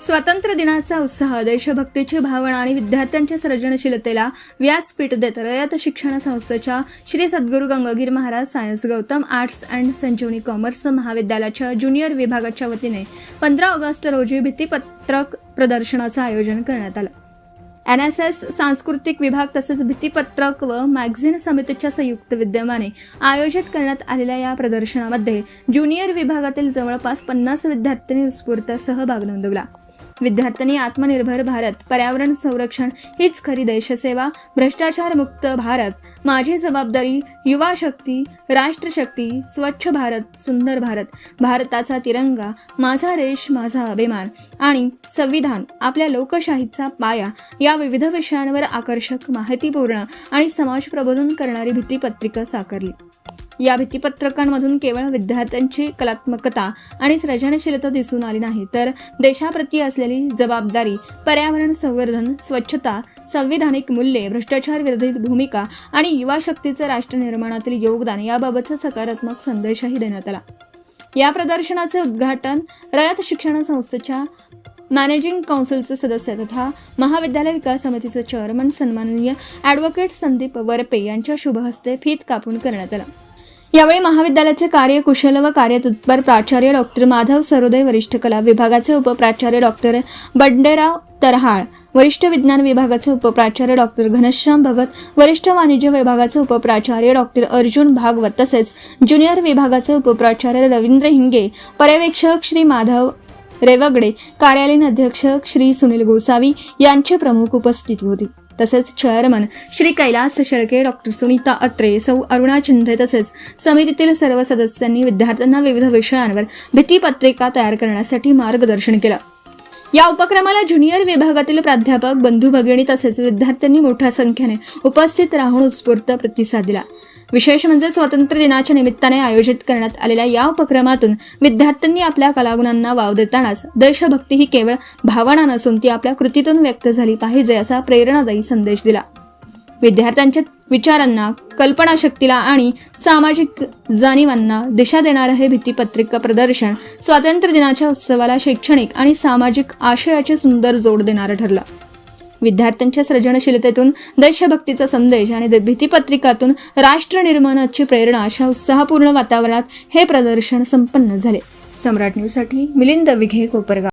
स्वातंत्र्य दिनाचा उत्साह, देशभक्तीची भावना आणि विद्यार्थ्यांच्या सर्जनशीलतेला व्यासपीठ देत रयत शिक्षण संस्थेच्या Shri Sadguru Gangagir Maharaj science Gautam arts and Sanjeevani commerce महाविद्यालयाच्या ज्युनियर विभागाच्या वतीने 15 ऑगस्ट रोजी भित्तिपत्रक प्रदर्शनाचं आयोजन करण्यात आलं. NSS सांस्कृतिक विभाग तसेच भित्तिपत्रक व मॅगझिन समितीच्या संयुक्त विद्यमाने आयोजित करण्यात आलेल्या या प्रदर्शनामध्ये ज्युनियर विभागातील जवळपास 50 विद्यार्थ्यांनी उत्स्फूर्त सहभाग नोंदवला. विद्यार्थ्यांनी आत्मनिर्भर भारत, पर्यावरण संरक्षण हीच खरी देशसेवा, भ्रष्टाचार मुक्त भारत, माझी जबाबदारी, युवा शक्ती, राष्ट्रशक्ती, स्वच्छ भारत, सुंदर भारत, भारताचा तिरंगा, माझा देश माझा अभिमान आणि संविधान आपल्या लोकशाहीचा पाया या विविध विषयांवर आकर्षक, माहितीपूर्ण आणि समाज प्रबोधन करणारी भित्तिपत्रिका साकारली. या भित्तिपत्रकांमधून केवळ विद्यार्थ्यांची कलात्मकता आणि सृजनशीलता दिसून आली नाही, तर देशाप्रती असलेली जबाबदारी, पर्यावरण संवर्धन, स्वच्छता, संविधानिक मूल्ये, भ्रष्टाचार विरोधी भूमिका आणि युवा शक्तीचे राष्ट्र निर्माणातील योगदान याबाबतचा सकारात्मक संदेशही देण्यात आला. या प्रदर्शनाचे उद्घाटन रयत शिक्षण संस्थेच्या मॅनेजिंग काउन्सिलचे सदस्य तथा महाविद्यालय विकास समितीचे चेअरमन सन्माननीय ॲडव्होकेट संदीप वरपे यांच्या शुभ हस्ते फीत कापून करण्यात आला. यावेळी महाविद्यालयाचे कार्यकुशल व कार्यतत्पर प्राचार्य डॉक्टर माधव सरोदे, वरिष्ठ कला विभागाचे उपप्राचार्य डॉक्टर बंडेराव तरहाळ, वरिष्ठ विज्ञान विभागाचे उपप्राचार्य डॉक्टर घनश्याम भगत, वरिष्ठ वाणिज्य विभागाचे उपप्राचार्य डॉक्टर अर्जुन भागवत तसेच ज्युनियर विभागाचे उपप्राचार्य रवींद्र हिंगे, पर्यवेक्षक श्री माधव रेवगडे, कार्यालयीन अध्यक्षक श्री सुनील गोसावी यांची प्रमुख उपस्थिती होती. तसेच चेअरमन श्री कैलास शेळके, डॉक्टर सुनीता अत्रे, सौ अरुणा चिंधे तसेच समितीतील सर्व सदस्यांनी विद्यार्थ्यांना विविध विषयांवर भित्तिपत्रिका तयार करण्यासाठी मार्गदर्शन केलं. या उपक्रमाला ज्युनियर विभागातील प्राध्यापक, बंधू भगिनी तसेच विद्यार्थ्यांनी मोठ्या संख्येने उपस्थित राहून उत्स्फूर्त प्रतिसाद दिला. विशेष म्हणजे स्वातंत्र्य दिनाच्या निमित्ताने आयोजित करण्यात आलेल्या या उपक्रमातून विद्यार्थ्यांनी आपल्या कलागुणांना वाव देतानाच देशभक्ती ही केवळ भावना नसून ती आपल्या कृतीतून व्यक्त झाली पाहिजे असा प्रेरणादायी संदेश दिला. विद्यार्थ्यांच्या विचारांना, कल्पनाशक्तीला आणि सामाजिक जाणीवांना दिशा देणारं हे भित्तिपत्रिका प्रदर्शन स्वातंत्र्य दिनाच्या उत्सवाला शैक्षणिक आणि सामाजिक आशयाचे सुंदर जोड देणारं ठरलं. विद्यार्थ्यांच्या सृजनशीलतेतून देशभक्तीचा संदेश आणि भित्तिपत्रिकातून राष्ट्र निर्माणाची प्रेरणा अशा उत्साहपूर्ण वातावरणात हे प्रदर्शन संपन्न झाले. सम्राट न्यूजसाठी मिलिंद विघे, कोपरगाव.